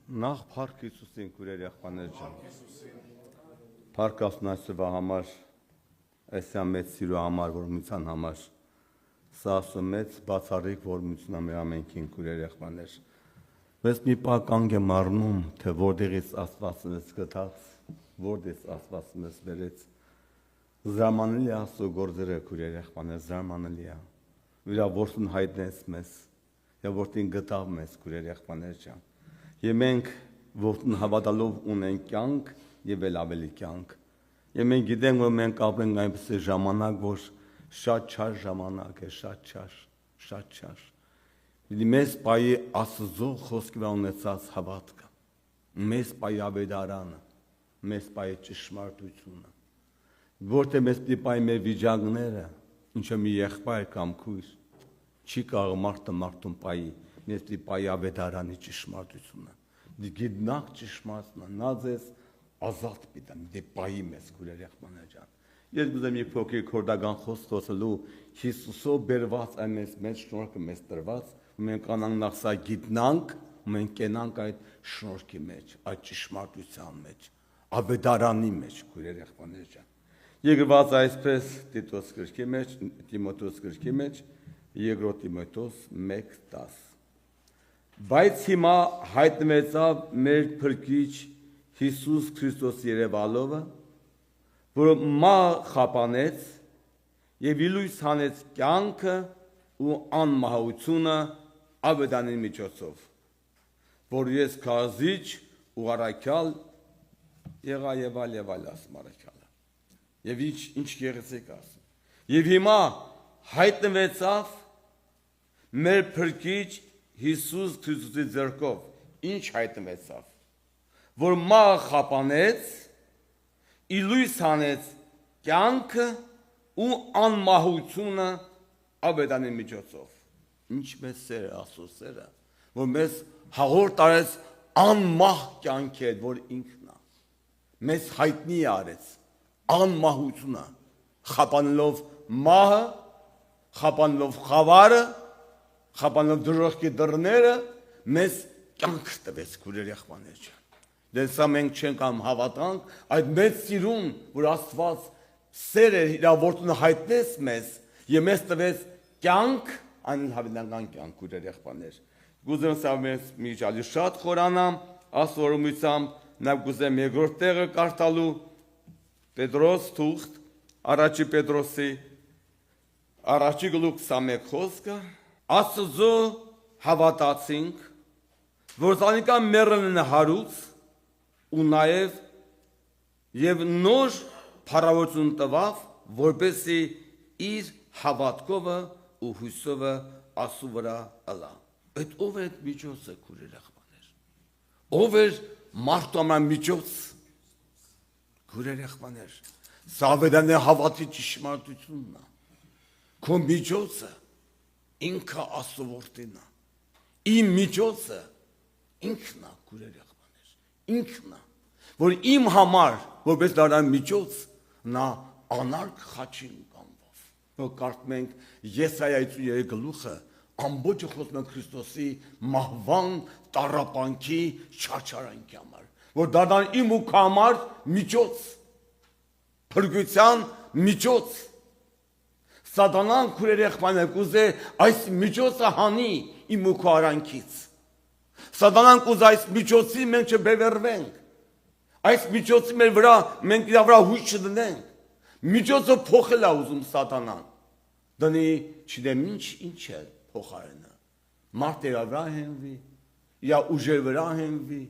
Նախ Փառք Հիսուսին քուրեր եղբայրներ ջան։ Փառք ասնասվա համար, այսա մեծ սիրո համար, որմության համար։ Սա ասում մեծ բացառիկ որմությունն մեր ամենքին քուրեր եղբայրներ։ Ես մի պականգ եմ առնում, թե որտեղից Աստվածն ես գտած, որտեղից Աստվածն ես բերեց։ Զարմանալի է Աստծո գործերը քուրեր եղբայրներ, զարմանալի է։ Իրա որդուն հայտնեց մեզ, եւ որդին գտավ մեզ քուրեր եղբայրներ ջան։ Եվ մենք որդուն հավատալով ունենք կյանք եւ էլ ավելի կյանք։ Եվ մենք գիտենք, որ մենք ապրենք այնպես ժամանակ, որ շատ չար ժամանակ է, շատ չար։ Մեզ պայի Աստծո խոսքի վրա ունեցած հավատքը, մեզ պայի ավետարանը, մեզ պայի ճշմարտությունը, որտեղ մեզ պայի մեր վիճակները, ինչը մի եղբայր կամ քույր, չի կարող մարդուն պայի, մեզ պայի ավետարանի ճշմարտությունը։ Գիտնակ ճշմարտությունը, նա ձեզ ազատ պիտեմ, դե պայի մեզ քուրեր եղբայրներ ջան։ Ես գուզեմ մի փոքր քորդական խոսք խոսելու Հիսուսով բերված այն մեծ շնորհքը մեզ տրված, մենք անանք նախ սա գիտնանք, մենք կենանք այդ շնորհքի մեջ, այդ ճշմարտության մեջ, ավետարանի մեջ քուրեր եղբայրներ ջան։ Եկված այսպես Տիտոս գրքի մեջ, Տիմոթեոս գրքի մեջ, Երկրորդ Տիմոթեոս 1:10 Բայց հիմա հայտնվեցավ մեր Փրկիչ Հիսուս Քրիստոս երևալովը, որ մահ խափանեց եւ իլույս հանեց կյանքը ու անմահությունը ավետարանի միջոցով, որ ես քարզիչ ու առաքյալ եղա եւ այլ ասում առաքյալը։ Եվ ինչ գեղեցիկ ասում։ Եվ հիմա հայտնվեցավ մեր Փրկիչ Հիսուս Քրիստոսի ձեռքով, ինչ հայտնվեցավ, որ մահ խափանեց, իլույս հանեց կյանքը ու անմահությունը ավետարանի միջոցով։ Ինչ մեծ սեր է Աստծո սերը, որ մեզ հաղորդ արեց անմահ կյանքի հետ, որ ինքն է, մեզ հայտնի արեց անմահությունը, խափանելով մահը, խափանելով խավարը, խափանելով դժոխքի դռները, մեզ կյանք տվեց քուրեր եղբայրներ ջան։ Դե սա մենք չենք հավատանք այդ մեծ սիրուն, որ Աստված սեր է իր որդուն հայտնեց մեզ եւ մեզ տվեց կյանք, անհավանական կյանք քուրեր եղբայրներ։ Գուզեմ սա մեզ միջալի շատ խորանամ, աստորումությամբ նա գուզեմ երկրորդ տեղը կարդալու Պետրոս թուղթ, առաջի Պետրոսի առաջի գլուխ 21 խոսքը Աստծո հավատացինք, որ զանիկա մեռելն հարուց ու նաև եւ նոր փառավորություն տվավ, որպեսզի իր հավատքովը ու հույսովը Աստծո վրա ըլա։ Այդ ով է այդ միջոցը քուրեր եղբայրներ։ Ով է մարդու համար միջոց քուրեր եղբայրներ։ Սա ավետարանի հավատի ճշմարտությունն է։ Քո միջոցը ինքը Աստծո որդին է։ Իմ միջոցը ինքն է քուրեր եղբայրներ։ Ինքն է, որ իմ համար, որպես դառնալ միջոց, նա անարգ խաչին կանվով։ Որ կարդում ենք Եսայայի 53 գլուխը, ամբողջը խոսում են Քրիստոսի մահվան տառապանքի չարչարանքի համար, որ դառնալ իմ ու քո համար միջոց, փրկության միջոց։ Սատանան քուրեր եղբայրներ կուզե այս միջոցը հանի իմ ու քո արանքից։ Սատանան կուզե այս միջոցի մենք չբևեռվենք։ Այս միջոցի մեր վրա մենք իր վրա հույս չդնենք։ Միջոցը փոխել է ուզում սատանան։ Դնի չդեմ ինչ է փոխարենը։ Մարդերը վրա հենվի, իա ուժեր վրա հենվի,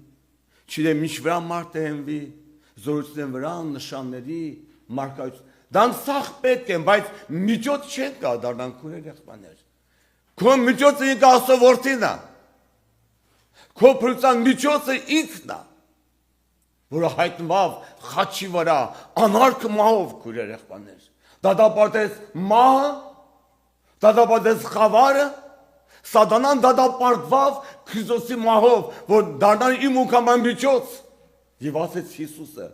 չդեմ ինչ վրա մարդը հենվի, զորությունների վրա, նշանների, մարգարեության Դրանք սաղ պետք են, բայց միջոց չեն կա դառնան քուրեր եղբայրներ։ Քո միջոցը ինքը Աստծո որդին է։ Քո փրկության միջոցը ինքն է, որը հայտնվավ խաչի վրա, անարգ մահով քուրեր եղբայրներ։ Դատապարտեց մահը, դատապարտեց խավարը, սատանան դատապարտվավ Քրիստոսի մահով, որ դառնալ իմ ու քո միջոց։ Եվ ասեց Հիսուսը,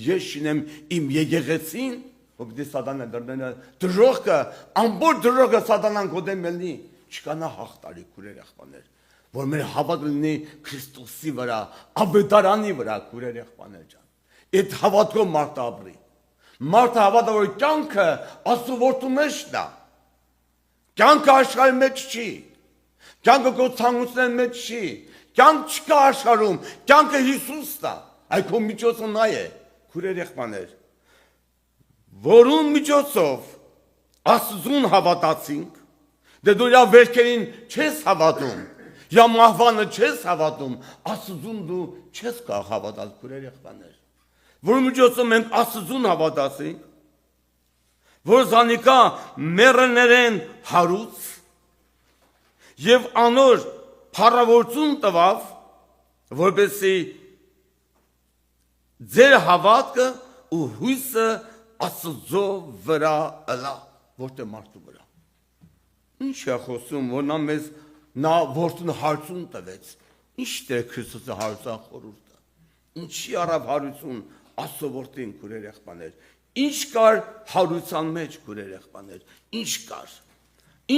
ես շինեմ իմ եկեղեցին, որ դե սատանան դեռնա դժոխքը, ամբողջ դժոխքը սատանան գոդեմ ելնի, չկանա հաղթարի քուրեր եղբայրներ։ որ մեր հավատը լինի Քրիստոսի վրա, Ավետարանի վրա, քուրեր եղբայրներ ջան։ Այդ հավատքով մարդը ապրի։ Մարդը հավատա, որ կյանքը Աստծո որդու մեջն է։ Կյանքը աշխարհի մեջ չի։ Կյանքը քո ցանկությունների մեջ չի։ Կյանք չկա աշխարհում, կյանքը Հիսուսն է։ Այդ քո միջոցը նա է, քուրեր եղբայրներ։ Որուն միջոցով Աստծուն հավատացինք, դե դու իր վերքերին չես հավատում, իր մահվանը չես հավատում, Աստծուն դու չես կարող հավատալ, քուրեր եղբայրներ։ Որու միջոցով մենք Աստծուն հավատացինք, որ զանիկա մեռելներեն հարուց եւ անոր փառավորություն տվավ, որպեսզի ձեր հավատքը ու հույսը Աստծո վրա ըլա, որտե մարդու վրա։ Ինչ է խոսում, որ նա որդուն հարություն տվեց, ինչ դեր Քրիստոսի հարության խորհուրդը, ինչի առավ հարություն Աստծո որդին, քուրեր եղբայրներ, ինչ կար հարության մեջ, քուրեր եղբայրներ,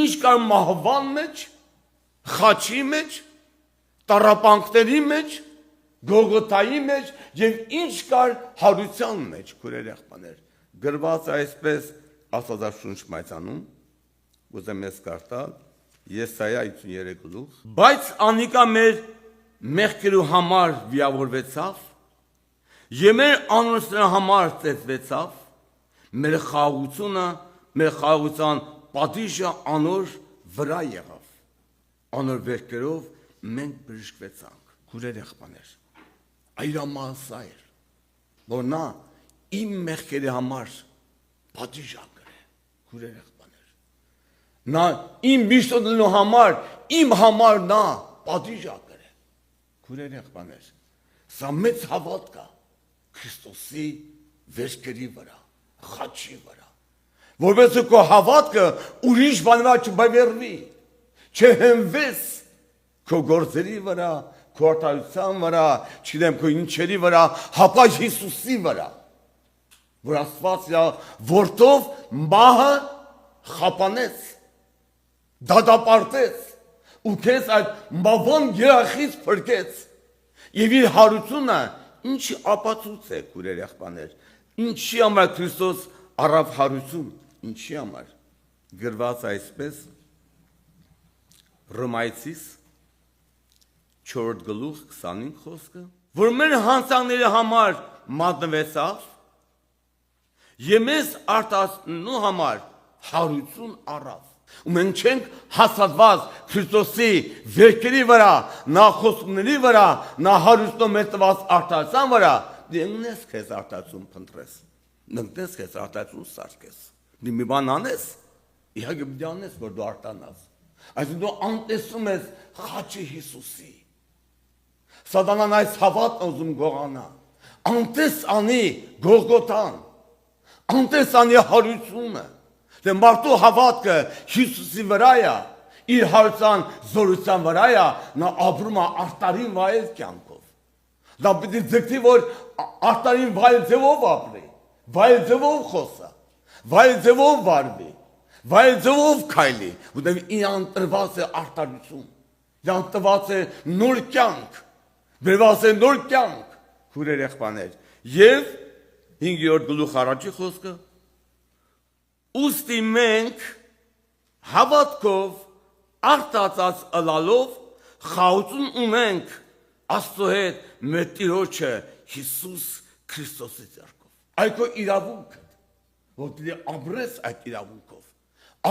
ինչ կար մահվան մեջ, խաչի մեջ, տառապանքների մեջ, Գողգոթայի մեջ եւ ինչ կար հարության մեջ, քուրեր եղբայրներ։ Գրված այսպես Աստվածաշունչ մայցանում, ուզեմ ես կարդալ Եսայա 53 գլուխ, բայց անիկա մեր մեղքերու համար վիավորվեցավ, եւ մեր անունների համար ծեծվեցավ, մեր խաղաղության պատիժը անոր վրա եղավ, անոր վերքերով մենք բժշկվեցանք, քուրեր եղբայրներ։ Այրամասայր, որ նա իմ մեղքերի համար պատիժ ակրե, քուրեր եղբայրներ։ Նա իմ միշտոտնելու համար, իմ համար նա պատիժ ակրե, քուրեր եղբայրներ։ Սա մեծ հավատք է Քրիստոսի վերքերի վրա, խաչի վրա, որովհետեւ քո հավատքը ուրիշ բանվա չբավերվի, չհենվես քո գործերի վրա, քո արտահայտության վրա, չգիտեմ քո ինչերի վրա, հապա Հիսուսի վրա, որ Աստված որդով մահը խապանեց, դատապարտեց ու քեզ այդ մահվան երախից փրկեց եւ իր հարությունը ինչի ապացույց է, քուրեր եղբայրներ, ինչի համար Քրիստոս առավ հարություն, ինչի համար գրված այսպես Հռոմայացիս 4 գլուխ 25 խոսքը, որ մեր հանցանքների համար մատնվեցավ եւ մեզ արտասնելու համար հարություն առավ։ Ու մենք չենք հաստատված Քրիստոսի վերքերի վրա, նա խոսքների վրա, նա հարությունով մեզ տված արտահայտության վրա, դու ընկնես քեզ արտահայտություն փնտրես, ընկնես քեզ արտահայտություն սարքես։ Դու մի բան անես, իհարկե պետք է անես, որ դու արտանաս։ Այսինքն դու անտեսում ես խաչի Հիսուսի։ Սատանան այս հավատն ուզում գողանա, անտես անի Գողգոթան, անտես անի հարությունը, դե մարդու հավատքը Հիսուսի վրա է, իր հարության զորության վրա է, նա ապրում է արտարին վայել կյանքով։ Դա պետք է ձգտի, որ արտարին վայել ձևով ապրի, վայել ձևով խոսա, վայել ձևով վարվի, վայել ձևով քայլի, որտեղ իրան տրված է արտարություն, իրան տրված է նոր կյանք, բերված է նոր կյանք, քուրեր եղբայրներ։ Եվ 5-րդ գլուխ առաջի խոսքը, ուստի մենք հավատքով արտածած ըլալով խաղություն ունենք Աստծո հետ մեր Տիրոջը Հիսուս Քրիստոսի ձեռքով։ Այդ քո իրավունքը, որ դու ապրես այդ իրավունքով,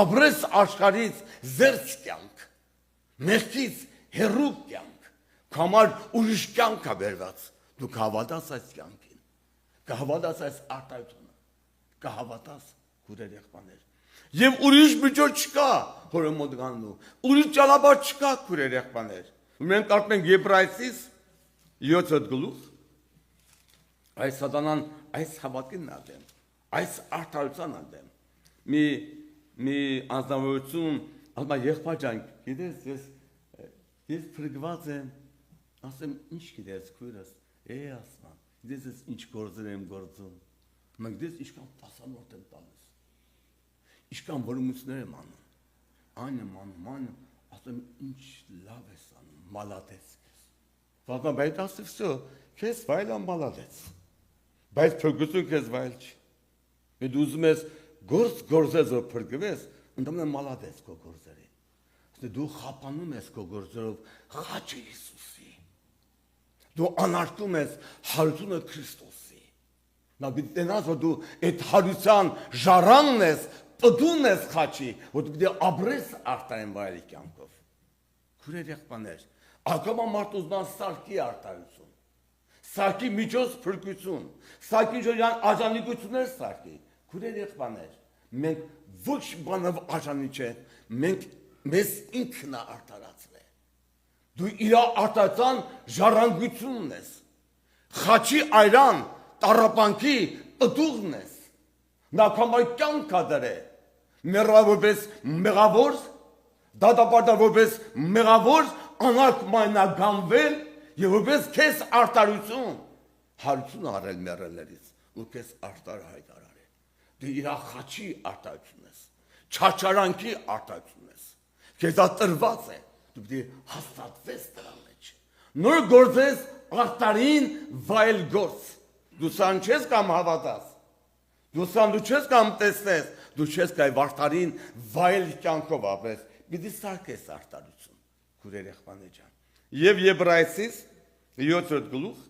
ապրես աշխարհից զերծ կյանք, մեղքից հեռու կյանք, համար ուրիշ կյանք է բերված, դու կհավատաս այս կյանքին, կհավատաս այս արտահայտությունը, կհավատաս քուրեր եղբայրներ։ Եվ ուրիշ միջոց չկա, հորը մոտ գանու, ուրիշ ճանապարհ չկա, քուրեր եղբայրներ։ Մենք կարդում ենք Եբրայեցիս 7 գլուխ, այս սատանան այս հավատքին ադեմ, այս արտահայտության ադեմ։ Մի անձնավորություն, ասում է եղբայր ջան, գիտես, ես փրկված եմ, ասեմ ինչ գիտես քույրս, ասում, գիտես ես ինչ գործեր եմ գործում, մենք գիտես ինչքան տասանորդ եմ տալիս, ինչքան որումություններ եմ անում, այն եմ անում, ասում ինչ լավ ես անում, Մալադեց քեզ։ Wadman բայց ասի վсё, քեզ վայել ամ մալադեց։ Բայց փրկություն քեզ վայել չի։ Դու ուզում ես գործես որ փրկվես, ընդամենը մալադեց քո գործերի։ Դու խափանում ես քո գործերով խաչի Հիսուսի։ Դու անարտում ես հարությունը Քրիստոսի։ Նա գիտենաս որ դու այդ հարության ժառանգն ես, պտուն ես խաչի, որ դու պիտի ապրես արտային վայրի կյանքով։ Քուրեր եղբայրներ, ակամա մարդ ուզման սարքի արտարություն, սարքի միջոց փրկություն, սարքի ժողյան աջանիկություններ սարքի։ Քուրեր եղբայրներ, մենք ոչ բանով աջանի չէ, մենք մեզ ինքն արտարացել է։ Դու իր արտացան ժառանգությունն ես, խաչի այրան, տառապանքի պտուղն ես, նա կամայ կյանքա դրե, մեռա որպես մեղավոր, դատապարտա որպես մեղավոր, անարկ մանագանվել և որպես քեզ արտարություն, հարություն արել մեռելներից, ու քեզ արտար հայտարար է, դու իր խաչի արտարություն ես, չարչարանքի արտարություն ես, քեզ տրված է, դու պիտի հաստատվես դրա մեջ, նոր գործես արտարին վայել գործ, դու սան չես կամ հավատաս, դու սան դու չես կամ տեսնես, դու չես կայ վարտարին վայել կյանքով ապրես, պիտի սարքես արտարություն, քուրեր եղբայրներ ջան։ Եվ Եբրայեցիս 7-րդ գլուխ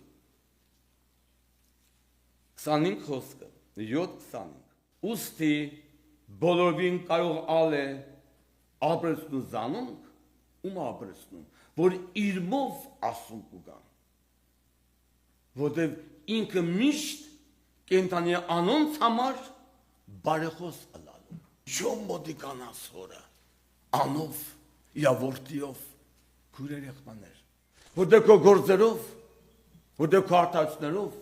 25 խոսքը, 7-25։ Ուստի բոլորին կարող ալ է ապրեցնում զանոնք, ում ապրեցնում, որ իրմով ասում կուգան, որտև ինքը միշտ կենտանի անոնց համար բարեխոս ըլալու, չոմ մոտիկանաս հորը, անով, իավորտիով, քուրեր եղբայրներ, որտեղ քո գործերով, որտեղ քո արտացներով,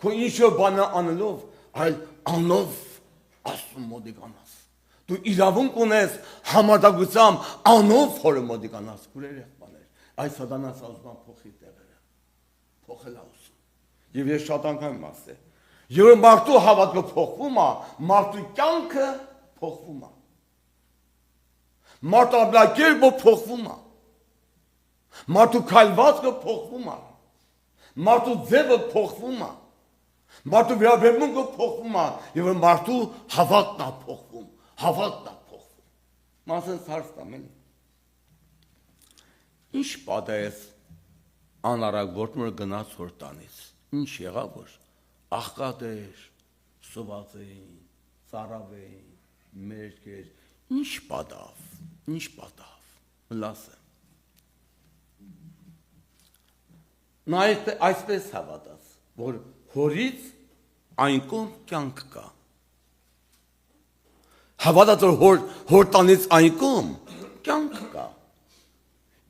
քո ինչ-որ բանը անելով, այլ անով ասում մոտիկանաս, դու իրավունք ունես համարձակությամբ անով հորը մոտիկանաս, քուրեր եղբայրներ, այս սատանաս ասում փոխի տեղերը, փոխել ասում, և ես շատ անգամ ասել, երբ մարդու հավատքը փոխվում է, մարդու կյանքը փոխվում է, մարդու ապրելակերպը փոխվում է, մարդու քայլվածքը փոխվում է, մարդու ձևը փոխվում է, մարդու վերաբերմունքը փոխվում է, եւ մարդու հավատն է փոխվում, հավատն է փոխվում։ Մասն հարց տամ էլի։ Ինչ պատահեց անարագ որտմոր գնաց հոր տանից։ Ինչ եղավ որ աղքատ էր, սոված էին, ծարավ էին, մերկ էր, ինչ պատավ, լասը։ Նա այսպես հավատաց, որ հորից այն կողմ կյանք կա։ Հավատաց, որ հոր տանից այն կողմ կյանք կա։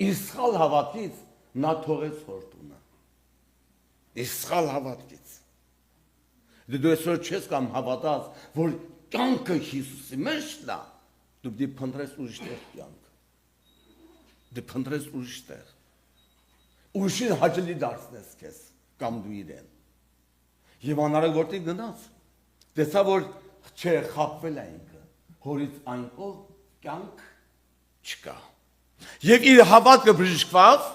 Իր սխալ հավատից նա թողեց հոր տունը։ Իր սխալ հավատից։ Դու այսօր չես կամ հավատաց, որ կյանքը Հիսուսի մեջն է, դու պիտի փնտրես ուրիշ տեղ կյանք։ Դու փնտրես ուրիշ տեղ։ Ուրիշին հաճելի դարձնես քեզ կամ դու իրեն։ Եվ անարագ որտեղ գնաց, տեսա որ չէ խապվել է ինքը, հորից այն կողմ կյանք չկա։ Եվ իր հավատքը բժշկված,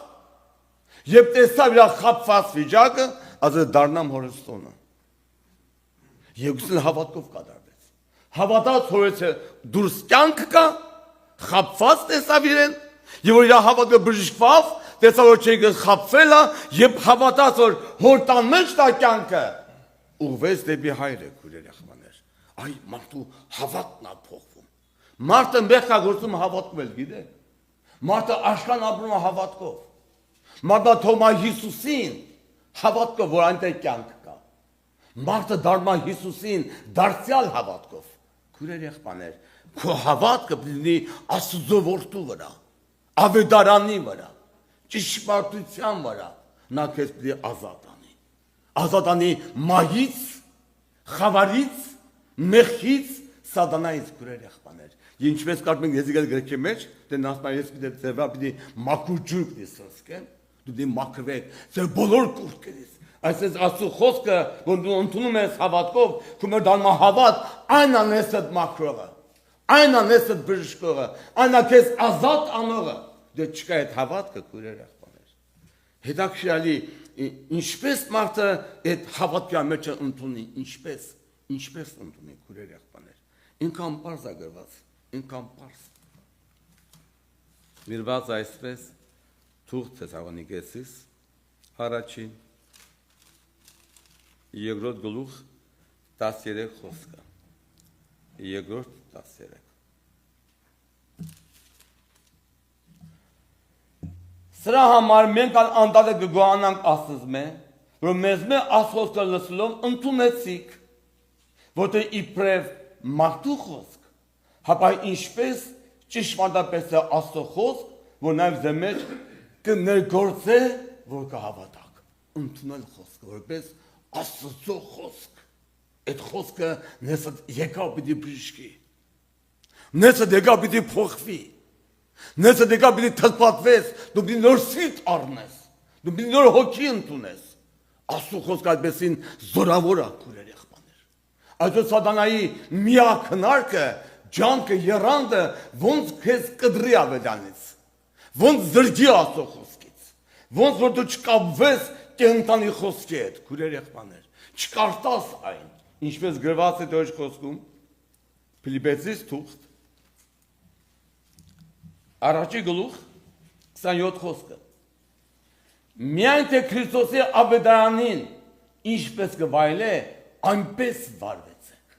եւ տեսավ իր խապված վիճակը, ասել դառնամ հորս տունը։ Եգուսին հավատքով կատարվեց։ Հավատաց հորից դուրս կյանք կա, խապված տեսավ իրեն, եւ որ իր հավատքը բժշկված, տեսավ որ չէ խապվել է, եւ հավատաց որ հոր տան մեջ դա կյանքը ուղղվեց դեպի հայրը, քուրեր եղբայրներ։ Այ մարդու հավատն է փոխվում։ Մարդը մեղքա գործում հավատվել, գիտեք։ Մարդը աշխան ապրում է հավատքով։ Մարդը թողում է Հիսուսին հավատքով, որ այնտեղ կյանք կա։ Մարդը դառնում է Հիսուսին դարձյալ հավատքով։ Քուրեր եղբայրներ, քո հավատքը պիտի լինի Աստծո որդու վրա, ավետարանի վրա, ճշմարտության վրա, նա քեզ պիտի ազատ անի։ Ազատ անի մահից, խավարից, մեղքից, սատանայից, քուրեր եղբայրներ։ Ինչպես կարծում ենք Եզեկիել գրքի մեջ, դե ասում ես պիտի ձևա պիտի մաքուր ջուր պիտի սրսկեն, դու պիտի մաքրվեք, ձեր բոլոր կուրքերից։ Այսպես Աստծո խոսքը, որ դու ընդունում ես հավատքով, քո մեր դառնում հավատ, այն անես այդ մաքրողը, այն անես այդ բժշկողը, այն քեզ ազատ անողը։ Դե չկա այդ հավատքը, քուրեր եղբայրներ։ Հետաքրքրալի ինչպես մարդը այդ հավատքի մեջ ընդունի, ինչպես ընդունի քուրեր եղբայրներ։ Ինքան པարզ է գրված, ինքան པարզ։ Գրված այսպես Թուղթ Թեսաղոնիկեցիս առաջին 2-րդ գլուխ 13 խոսքը։ 2-րդ 13 Սրա համար մենք անդադը գոհանանք Աստծմե, որ մեզ մե Աստծո լսելով ընդունեցիք, որտեղ իբրև մարդու խոսք, հապա ինչպես ճշմարտապես է Աստծո խոսք, որ նաև ձեր մեջ կներգործե, որ կհավատաք, ընդունել խոսքը, որպես Աստծո խոսք, այդ խոսքը նեսը եկա պիտի բժշկի, նեսը եկա պիտի փոխվի, նեսը եկա պիտի թլպատվես, դու պիտի նոր սիրտ առնես, դու պիտի նոր հոգի ընդունես, Աստծո խոսքը այդպեսին զորավոր է քուրեր եղբայրներ, այսօր սատանայի միակ հնարքը, ջանքը, եռանդը ոնց քեզ կդրի ավետանից, ոնց զրկի Աստծո խոսքից, ոնց որ դու չկապվես կենտանի խոսքի հետ, քուրեր եղբայրներ, չկարտաս այն, ինչպես գրված է դոյ խոսքում, Փիլիպպեցիս թուղթ, առաջի գլուխ 27 խոսքը, միայն թե Քրիստոսի ավետարանին ինչպես կվայելե, այնպես վարվեցեք,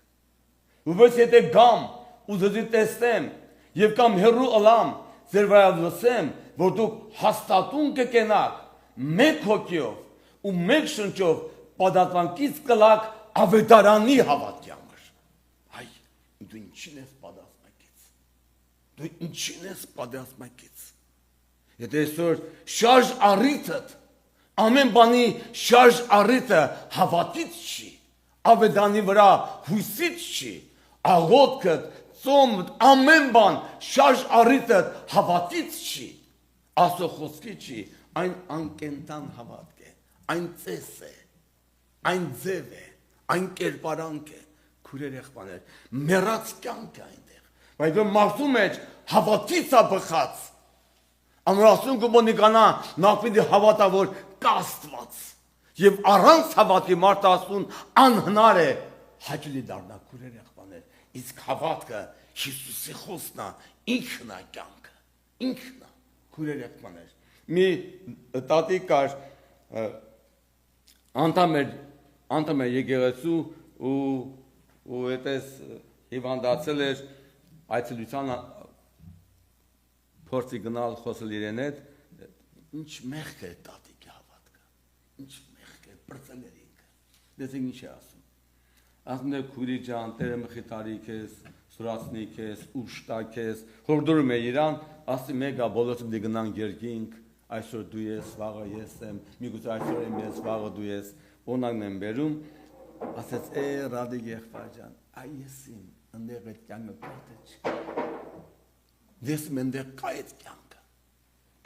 որպես եթե գամ ու ձեզի տեսնեմ և կամ հեռու ըլամ ձեր վրա լսեմ, որ դուք հաստատուն կկենաք մեկ հոգիով ու մեկ շնչով պատասխանքից կլաք ավետարանի հավատքի համար։ Այ, դու ինչին ես պատասխանքից։ Դու ինչին ես պատասխանքից։ Եթե այսօր շարժ առիթդ, ամեն բանի շարժ առիթը հավատից չի, ավետարանի վրա հույսից չի, աղոթքդ, ծոմդ, ամեն բան շարժ առիթը հավատից չի, Աստծո խոսքի չի, այն անկենտան հավատք է, այն ծես է, այն ձև է, այն կերպարանք է, քուրեր եղբայրներ, մեռած կյանք է այնտեղ, բայց որ մարդու մեջ հավատից է բխած, ամրասուն կմոնիկանա նախպիտի հավատա, որ կա Աստված, և առանց հավատքի մարդ ասուն անհնար է, հաճելի դառնա քուրեր եղբայրներ, իսկ հավատքը Հիսուսի խոսքն է, ինքն է կյանքը, ինքն է քուրեր եղբայրներ։ Մի տատիկ կար, անդամ էր եկեղեցու ու այդպես հիվանդացել էր այցելության փորձի գնալ խոսել իրեն հետ, ինչ մեղք է տատիկի հավատքը, ինչ մեղք է, բրծել էր ինքը, դեսեք ինչ է ասում, ասում է քուրի ջան, Տերը մխիթարի քեզ, սուրացնի քեզ, ուշ տա քեզ, հորդորում է իրան, ասի մեկա բոլորը դի գնան երկինք, այսօր դու ես, վաղը ես եմ, միգուցե այսօր եմ ես, վաղը դու ես, օրինակն եմ բերում, ասեց Ռադիկ եղբայր ջան, այ ես իմ, ընդեղ այդ կյանքը կայտը չկա, դես մենտեղ կա այդ կյանքը,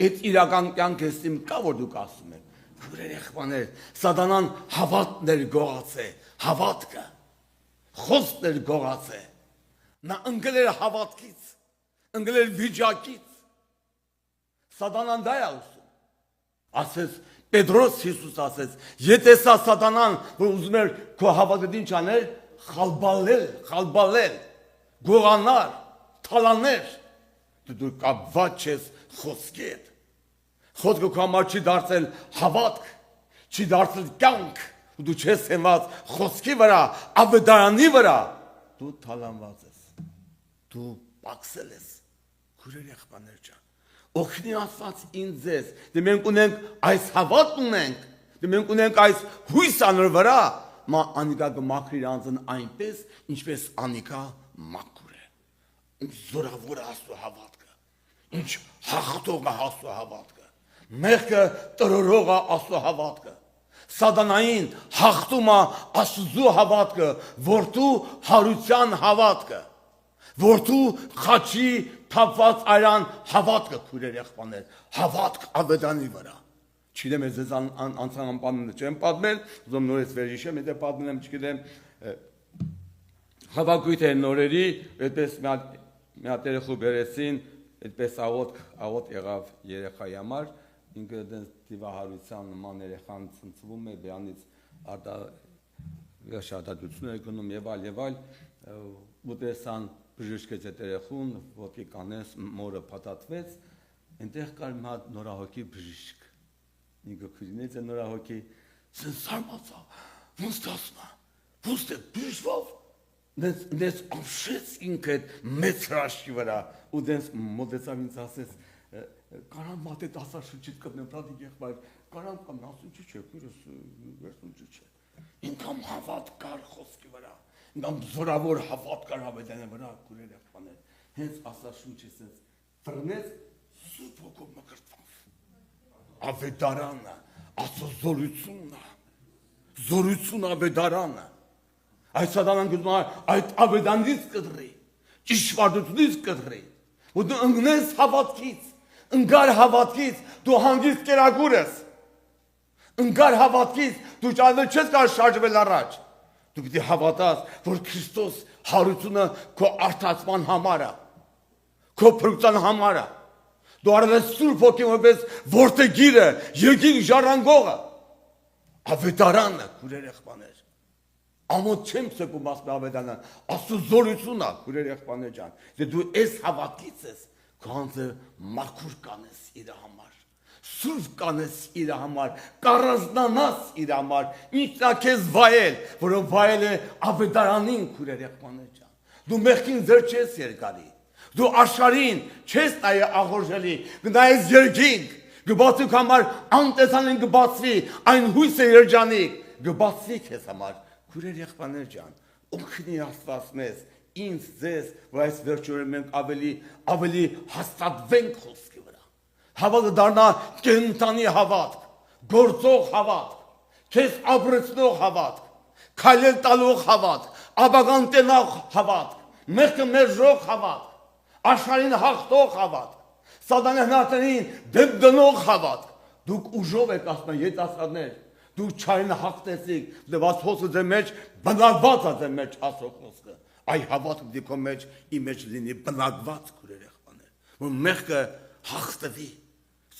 այդ իրական կյանքը ես իմ կա, որ դուք ասում եք, քուրեր եղբայրներ, սատանան հավատներ գողացե, հավատքը, խոսքներ գողացե, նա ընկել էր հավատքից, ընկել էր վիճակից, սատանան դա է ասում, ասեց, Պետրոս Հիսուս ասեց, եթե սա սատանան, որ ուզում էր քո հավատքդ ինչ աներ, խալբալել, գողանար, թալաներ, դու կապված ես խոսքի հետ, խոսքը քո համար չի դարձել հավատք, չի դարձել կյանք, դու չես հենված խոսքի վրա, ավետարանի վրա, դու թալանված ես, դու պակսել ես, քուրեր եղբայրներ ջան, օգնի Աստված ինձ ձեզ, դե մենք ունենք այս հավատն ունենք, դե մենք ունենք այս հույս անոր վրա, մա անիկա կմաքրի իր անձն այնպես, ինչպես անիկա մաքուր է, ինչ զորավոր Աստծո հավատքը, ինչ հաղթող է Աստծո հավատքը, մեղքը տրորող է Աստծո հավատքը, սատանային հաղթում է Աստծո հավատքը, որդու հարության հավատքը, որդու խաչի թափված այրան հավատքը քուրեր եղբայրներ, հավատք ավետանի վրա, չգիտեմ ես ձեզ անցան պատմել չեմ պատմել, ուզում նորից վերհիշեմ, եթե պատմել եմ չգիտեմ, հավաքույթ էր նորերի, այդպես մի հատ երեխու բերեցին, այդպես աղոտ եղավ երեխայի համար, ինքը դες դիվահարության նման երեխան ցնցվում է բյանից շատատություն է գնում եւ այլ ուտեսան բժիշկը երեխուն ոտքի կանես մորը փաթաթվեց այնտեղ կար մի հատ նորահոգի բժիշկ ինքը քույրինից է նորահոգի սարմացա ոստասնա ոստե բժշկով դες ամշեց ինքը մեծ հրաշքի վրա ու դες մոտեցավ ինձ ասեց կարամ մատե դասաշրջից կտնեմ բրադի եղբայր կարամ կամ ասունչի չէ քույրս վերցունչի չէ ինքան հավատ կար խոսքի վրա ինքան զորավոր հավատ կար հավետանի վրա քույրեր եղբաներ հենց ասաշունչը ասեց ֆռնեց սուրբ հոգով մկրտված ավետարանը ասո զորություն ավետարանը այդ սատանան գտնում այդ ավետանից կդրի ճշմարտությունից կդրի ու դու ընկնես հավատքից ընկար հավատքից դու հանգիստ կերակուր ես ընկար հավատքից դու ճանաչել չես կարող շարժվել առաջ դու պիտի հավատաս որ Քրիստոս հարությունը քո արդարացման համար է քո փրկության համար է դու արել ես Սուրբ Հոգին որպես որդեգիրը երկինք ժառանգողը ավետարանը քուրեր եղբաներ ամոթ չեմ ցկում ասում ավետարանը աստծո զորությունն է քուրեր եղբաներ ջան դու այս հավատքից ես Քանձը մաքուր կանես իր համար, սուրբ կանես իր համար, կառանձնանաս իր համար, ինքնա քեզ վայել, որով վայել է ավետարանին քուրեր եղբաներ ջան։ Դու մեղքին ձեր չես երկարի, դու աշխարհին չես նայ աղորժելի, գնայես երկինք, գբացի համար անտեսանին գբացվի, այն հույսը երջանիկ, գբացվի քեզ համար, քուրեր եղբաներ ջան, օգնի Աստված մեզ ինձ ձեզ, որ այս վերջորեն մենք ավելի հաստատվենք խոսքի վրա։ Հավատը դառնա կենդանի հավատք, գործող հավատք, քեզ ապրեցնող հավատք, քայլել տալող հավատք, ապագան տենող հավատք, մեղքը մերժող հավատք, աշխարհին հաղթող հավատք, սատանա հնարներին դեմ դնող հավատք։ Դուք ուժով եք ասում երիտասարդներ, դուք չարին հաղթեցիք, դեպի խոսքը ձեր մեջ բնակված է ձեր մեջ ասող խոսքը։ Այ հավատքը դիքո մեջ իմ մեջ լինի բնակված քուրեր եղբաներ, որ մեղքը հաղթվի,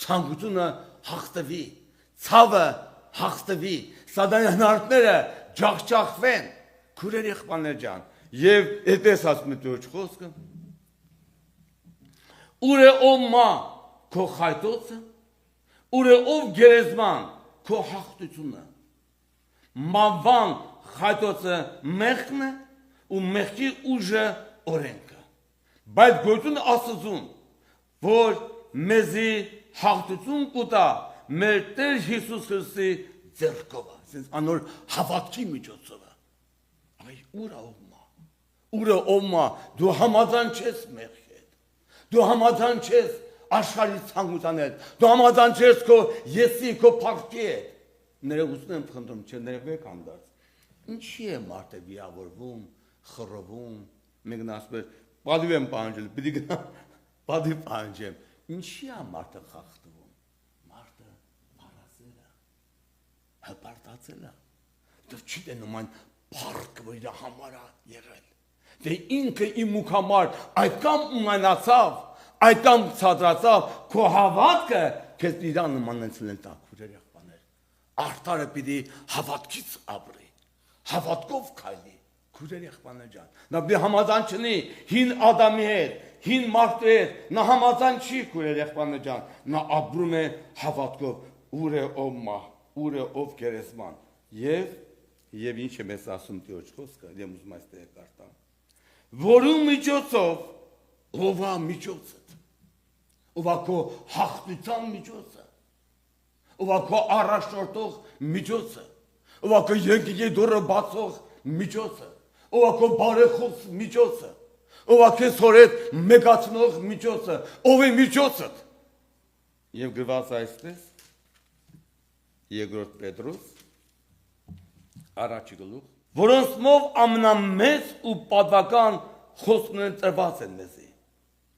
ցանկությունը հաղթվի, ցավը հաղթվի, սատանայի հնարքները ջախջախվեն, քուրեր եղբաներ ջան, եւ այդպես ասում է Տեր խոսքը։ Ուր է ով մա քո խայտոցը, ուր է ով գերեզման քո հաղթությունը, մավան խայտոցը մեղքն է ու մեղքի ուժը օրենքը, բայց գոյություն Աստծուն, որ մեզի հաղթություն կուտա մեր Տեր Հիսուս Քրիստոսի ձեռքով, ասես անոր հավատքի միջոցով։ Այ ուր է ով մա, դու համաձայն չես մեղքի հետ, դու համաձայն չես աշխարհի ցանկության հետ, դու համաձայն չես քո եսի, քո փառքի հետ։ Ներողություն եմ խնդրում, չներվեք հանդարտ։ Ինչի է մարդը վիրավորվում, խռովում, մենք ասում ենք, պատիվ եմ պահանջել, պիտի գնա, պատիվ պահանջեմ։ Ինչի է մարդը խախտվում։ Մարդը փարասել է, հպարտացել է։ Դու չի դնում այն փառքը, որ իր համար է եղել։ Դե ինքը իմ մուք համար այդքան ունենացավ, այդքան ցածրացավ, քո հավատքը քեզ իրան նմանեցնել են տակուրեր եղբաներ։ Արդարը պիտի հավատքից ապրի, հավատքով քայլի, քուրեր եղբաներ ջան։ Նա պիտի համաձայն չլինի հին Ադամի հետ, հին մարդու հետ, նա համաձայն չի քուրեր եղբաներ ջան։ Նա ապրում է հավատքով, ուր է ով մա, ուր է ով գերեզման։ Եվ ինչ է մեզ ասում Տիրոջ խոսքը, եմ ուզում այստեղ կարդամ։ Որու միջոցով ով է միջոցը, ով է քո հաղթության միջոցը, ով է քո առաջնորդող միջոցը, ով է քո երկինքի դուռը բացող միջոցը, ով է քո բարեխոս միջոցը, ով է քեզ հորդ մեծացնող միջոցը, ով է միջոցը։ Եվ գրված այստեղ Երկրորդ Պետրոս առաջի գլուխ, որոնցմով ամենամեծ ու պատվական խոստումները տրված են մեզի,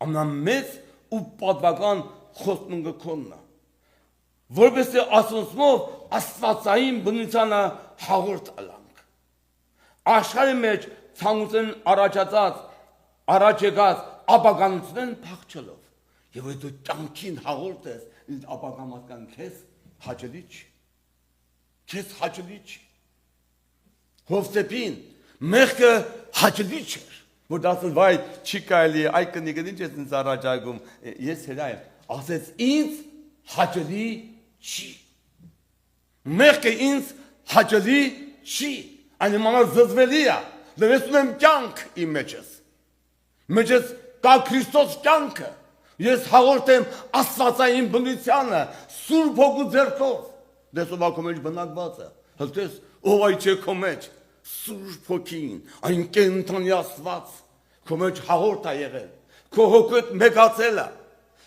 ամենամեծ ու պատվական խոստումը քոնն է, որովհետեւ ասոնցմով աստվածային բնությանը հաղորդ ալանք։ Աշխարհի մեջ ցանկության առաջ եկած ապականությունն փախչելով Եվ այդ կյանքին հաղորդ ես, ինձ ապագամատկան քեզ հաճելի չի։ Քեզ հաճելի չի։ Հովսեփին մեղքը հաճելի չէր, որ դասել վայ չի կարելի, այ կնիկն ինչ ես ինձ առաջարկում, ես հերա եմ, ասեց ինձ հաճելի չի։ Մեղքը ինձ հաճելի չի, այն իմանալ զզվելի է, լվեսում եմ կյանք իմ մեջս։ Մեջս կա Քրիստոս կյանքը, ես հաղորդ եմ աստվածային բնությանը, Սուրբ Հոգու ձեռքով, դեսովա քո մեջ բնակված է, հլտես ով այ չէ քո մեջ, Սուրբ Հոգին, այն կենթանի Աստված, քո մեջ հաղորդ է եղել, քո հոգուդ մեծացել է,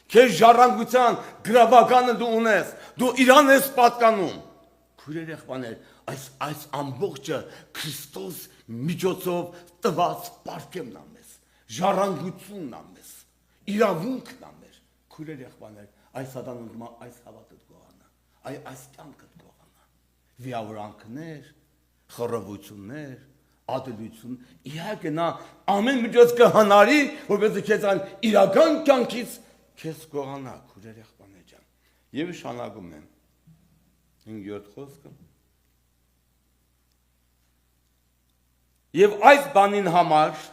քեզ ժառանգության գրավականը դու ունես, դու իրան ես պատկանում։ Քույրեր եղբայրներ, այս ամբողջը Քրիստոս միջոցով տված պարգևն է մեզ, ժառանգությունն է մեզ, իրավունքն է մեր։ Քույրեր եղբայրներ, այս ադամում այս հավատդ գողանա, այս կյանքդ գողանա, վիավորանքներ, խռովություններ, ադելություն, իհարկե նա ամեն միջոց կհնարի, որպեսզի քեզ այն իրական կյանքից քեզ գողանա, քույրեր եղբայրներ ջան։ Եվ շնորհակում եմ 5-7 խոսքը։ Եվ այս բանին համար,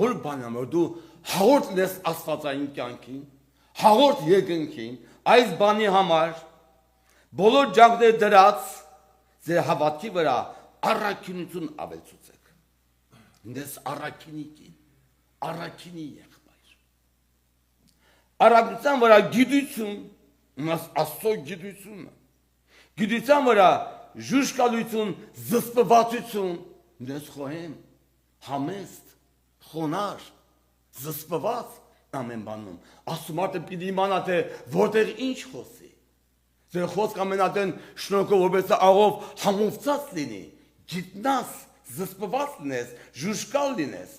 որ բան համար դու հաղորդ ես աստվածային կյանքին, հաղորդ երկնքին, այս բանի համար բոլոր ջանքներ դրած ձեր հավատքի վրա առաքինություն ավելցուցեք։ Դες առաքինի կին, առաքինի եղբայր։ Առաքինության վրա գիտություն, Աստծո գիտությունը, գիտության վրա ժուշկալություն, զսպվածություն, դες խոհեմ, համեստ, խոնար, զսպված ամեն բանում։ Աստծո պիտի իմանա թե որտեղ ինչ խոսի։ Ձեր խոսք ամենատեն շնորհքով որպես աղով համովցած լինի, գիտնաս, զսպված լինես, ժուշկալ լինես։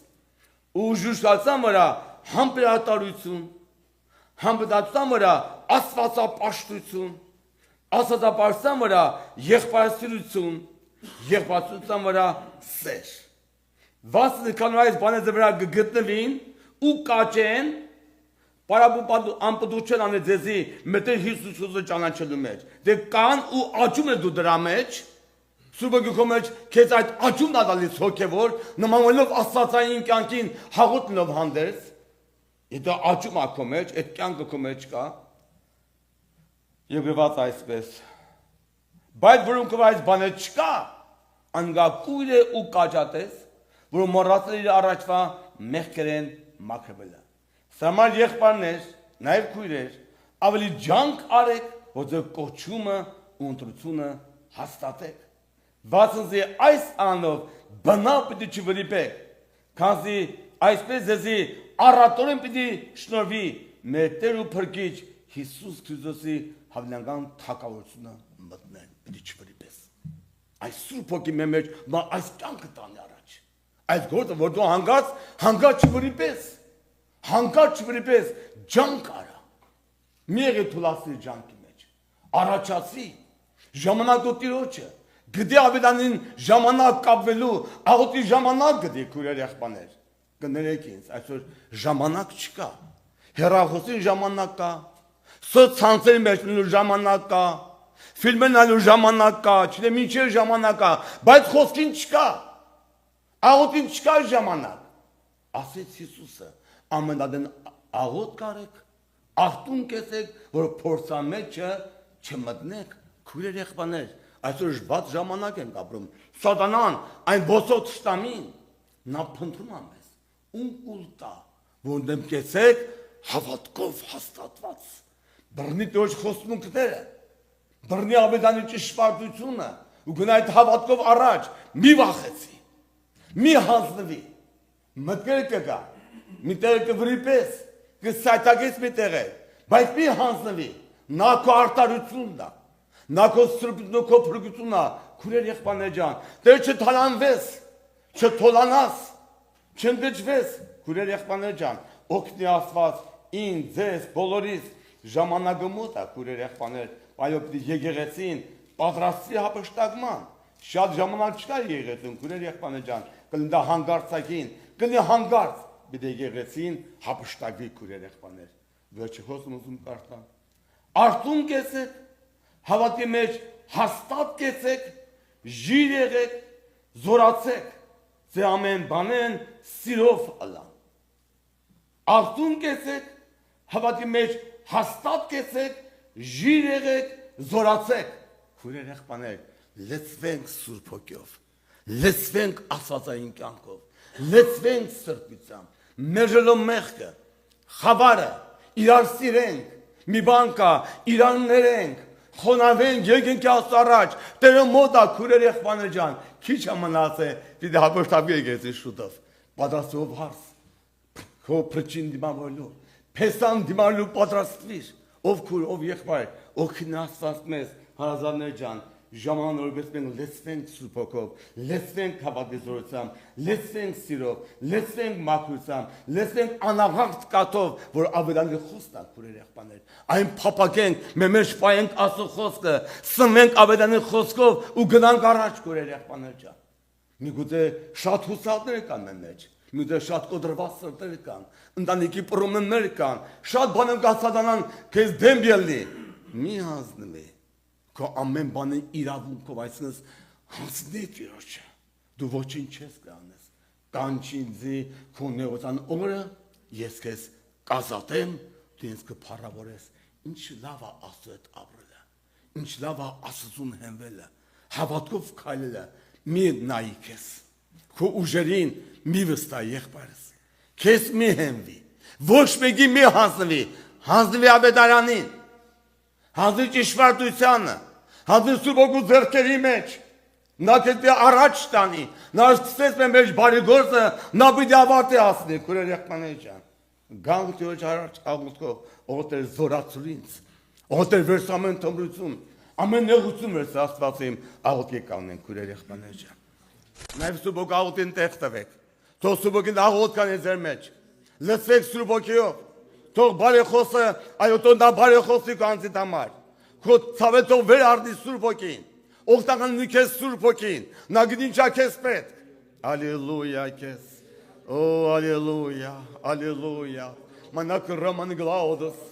Ու ժուշկալության վրա համբերատարություն, համբերատարության վրա աստվածապաշտություն, աստվածապաշտության վրա եղբայրասիրություն, եղբայրասիրության վրա սեր։ Վասն կանոնայից բաները վրա գտնվին ու կաճեն Պարաբու անպտուչել անը ձեզի մետեր Հիսուսը ճանաչելու մեջ։ Դե կան ու աճում է դու դրա մեջ, Սուրբ Գիրքո մեջ քեզ այդ աճումն է տալիս հոգևոր, նմանելով աստվածային կյանքին հաղորդելով հանդերձ, եթե աճում է քո մեջ, այդ կյանքը քո մեջ կա, եւ գրված այսպես։ Բայց որոնք այս բանը չկա, անգակույր է ու կաճատես, որ մոռացել իր առաջվա մեղքերեն մաքրվելը։ Սամար եղբայրներ, նաև քույրեր, ավելի ջանք արեք, որ ձեր կոչումը ու ընտրությունը հաստատեք։ Վասնզի այս անով բնավ պիտի չվրիպեք, քանզի այսպես ձեզի առատորեն պիտի շնորհվի մեր Տեր ու Փրկիչ Հիսուս Քրիստոսի հավանական թակավորությունը մտնել, պիտի չվրիպես։ Այս Սուրբ Հոգի մեր մեջ այս կյանքը տանի առաջ։ Այս գործը, որ դու հանգած չվրիպես, հանկարծ չվրիպես ջանք արա, մի եղի թուլացրի ջանքի մեջ, առաջացի, ժամանակ դու տիրոջը, գդի ավետանին ժամանակ կապվելու, աղոտի ժամանակ գդի քույրեր եղբայրներ, կներեք ինձ, այսօր ժամանակ չկա, հեռախոսին ժամանակ կա, սոցցանցերի մեջ մնալու ժամանակ կա, ֆիլմեր նայելու ժամանակ կա, չգիտեմ ինչեր ժամանակ կա, բայց խոսքին չկա, աղոտին չկա ժամանակ, ասեց Հիսուսը, ամենադեն աղոտ կարեք, աղտուն կեսեք, որ փորձամեջը չմտնեք, քույրեր եղբայրներ, այսօր շբաթ ժամանակ ենք ապրում, սատանան, այն ոսոտ շտամին, նա փնտրում է մեզ, ում տա, որ դեմ կեսեք հավատքով հաստատված, բռնի Տիրոջ խոստմունքները, բռնի ավետարանի ճշմարտությունը, ու գնա այդ հավատքով առաջ, մի վախեցի, մի հանձնվի, մտքերը կգա, մի տեղ կվրիպես, կսայթակես մի տեղ է, բայց մի հանձնվի, նա քո արտարությունն է, նա քո սրբությունն ու քո փրկությունն է, քույրեր եղբայրներ ջան, դե չթալանվես, չթոլանաս, չընկճվես, քույրեր եղբայրներ ջան, օգնի Աստված ինձ, ձեզ, բոլորիս ժամանակը մոտ է, քույրեր եղբայրներ, այո պիտի եկեղեցին պատրաստվի հափշտակման, շատ ժամանակ չկա եկեղեցին, քույրեր եղբայրներ ջան, կլինի հանգարցակին, կլինի հանգարց, պիտի եկեղեցին հափշտակվի քույրեր եղբայրներ, վերջի խոսում ուզում կարդամ։ Արթուն կեցեք, հավատի մեջ հաստատ կեցեք, ժիր եղեք, զորացեք, ձե ամեն բանեն սիրով ալան։ Արթուն կեցեք, հավատի մեջ հաստատ կեցեք, ժիր եղեք, զորացեք։ Քուրեր եղբայրներ, լցվենք Սուրբ Հոգով, լցվենք Աստվածային կյանքով, լցվենք սրբությամբ, մերժելով մեղքը, խավարը, իրար սիրենք, մի բան կա, իրար ներենք, խոնավենք, եկենք Աստծո առաջ, Տերը մոտ է, քուրեր եղբայրներ ջան, քիչ մնաց է, դիտի հապշտապի եկեցի շուտով, պատրաստով հարց, քո փրկին դիմավորելու, փեսան դիմալու պատրաստվիր, ով քուր, ով եղբայր, օգնի Աստված մեզ, հարազատներ ջան, ժամանակ որպես մենք լեցվենք Սուրբ Հոգով, լեցվենք հավատի զորությամբ, լեցվենք սիրով, լեցվենք մաքրությամբ, լեցվենք անաղաղտ կաթով, որ ավելանալի խոսք տա քուրեր եղբայրներ, այն փափակենք, մեր մեջ պայենք Աստծո խոսքը, սնվենք ավելանալի խոսքով ու գնանք առաջ քուրեր եղբայրներ ջան։ Միգուցե շատ հուսալներ կան մեր մեջ, միգուցե շատ կոտրված սրտեր կան, ընտանիքի պրոբլեմներ կան, շատ բաներ կա սատանան քեզ դեմ ելնի, մի հանձնվի։ Քո ամեն բանը իրավունքով, այսինքն հանձնի Տիրոջը, դու ոչինչ չես կանես, կանչինձի քո նեղության օրը ես քեզ կազատեմ, դու ինձ կփառավորես, ինչ լավ է Աստծո հետ ապրելը, ինչ լավ է Աստծուն հենվելը, հավատքով քայլելը, մի նայի քեզ, քո ուժերին մի վստահ եղբայրս, քեզ մի հենվի, ոչ մեկի մի հանձնվի ավետարանին, հանձնի ճշմարտությանը, հանձնի Սուրբ Հոգու ձեռքերի մեջ, նա քեզ առաջ տանի, նա սկսեց մեր մեջ բարի գործը, նա պիտի ավարտի հասնի, քուրեր եղբայրներ ջան, գանք Տիրոջ առաջ աղմուտքով, ողտեր զորացրու ինձ, ողտեր վերս ամեն թմրություն, ամեն նեղություն վերս Աստվածին աղոթքի կանենք, քուրեր եղբայրներ ջան, նաև Սուրբ Հոգու աղոթին տեղ տվեք, թող Սուրբ Հոգին աղոթ կանի ձեր մեջ, լցվեք Սուրբ Հոգիով, թող բարեխոսը, այո, թող նա բարեխոսի կանցիդ համար, քո ցավետով վեր առնի Սուրբ Հոգին, օգտականի քեզ Սուրբ Հոգին, նա գիտի ինչա քեզ պետք, ալելույա քեզ, օ ալելույա, ալելույա, մանակ ռոման գլաուդս,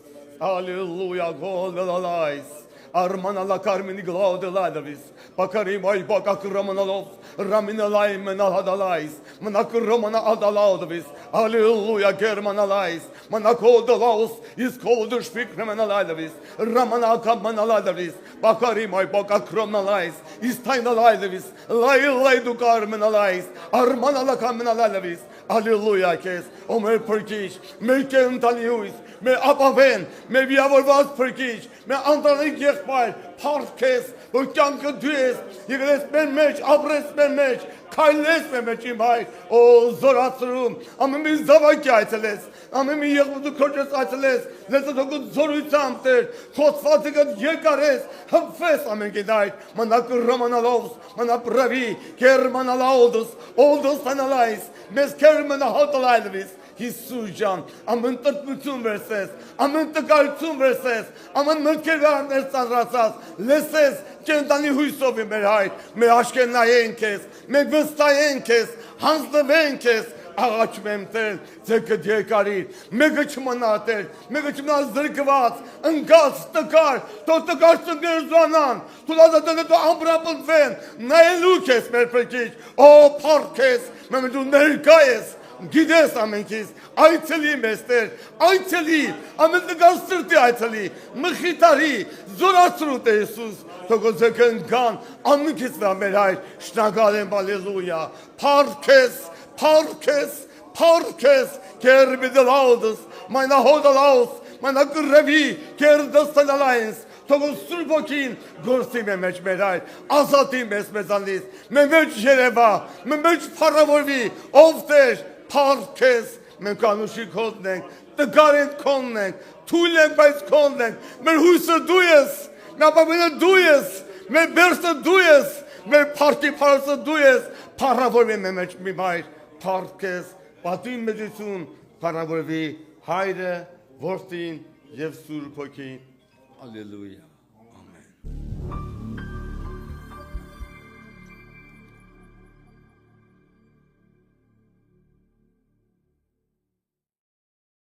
ալելույա գոլալայս, Armanala Carmini Glaudelavis, Bakari Mai Bakak Romanov, Raminalai Menalhadalais, Manak Romana Adalaudavis, Alleluia Germanalais, Manako the Laos is called the Speak Ramanalavis, Ramanaka Manaladavis, Bakari Mai Bakak Romanalais, is Tainaladavis, Lai to Carmenalais, Armanala Carmenalavis, Alleluia Kes, Omer Perkish, Melken Talius, Me Abaven, me Viavas Perkish, me Antanik Yekpai, Parkes, Ukanka Dues, Yigres Ben Mech, Abres Ben Mech, Kailes Ben Mechimai, O Zoratrum, Amimi Zavakateles, Amimi Yakudu Kurtis Ateles, let's a good Zorutam there, Kosfatigat Yekares, Hubfes Amengadite, Manaku Romanalovs, Manapravi, Kermanalaudus, all those analyze, Miss Kerman Hotalivis. Hisujan, amın tutmuşsun verses, amın tıkartsun verses, amın mülkeler nersan rasas, leses, kendani huysovi merhay, me aşkenayen kes, me vıstayen kes, hanslıven kes, ağaç memtel, zeket yekarir, me gıçmanater, me gıçmana zırkıvat, ınkas tıkar, to tıkarsın gözlanan, tulazadını to ambrapın fen, naelu kes merpekiç, o parkes, memedun nerkayes, Gides amenkis, ayteli mester, ayteli, amende gastırtı ayteli, mıhitari, zoratrut Jesus, togozeken gan, amikis ve melay, şnagalem aleluya, parkes, parkes, parkes, kerbidelaudus, meine hodalaus, meine grevi, kerdastalains, Togo Surbokin, Gorsi Memeç Meray, Azati Mesmezalis, Memeç Jereva, Memeç Paravorvi, Ofteş, Parkes, Mekanuşi Kodnek, The Garent Konnek, Tulek Bais Konnek, Men Husa Duyes, Nababina Duyes, Men Bersa Duyes, Men Parti Parsa Duyes, Paravorvi Memeç Mimay, Parkes, Batin Medisun, Paravorvi, Hayre, Vortin, Yev Surbokin, Alleluia.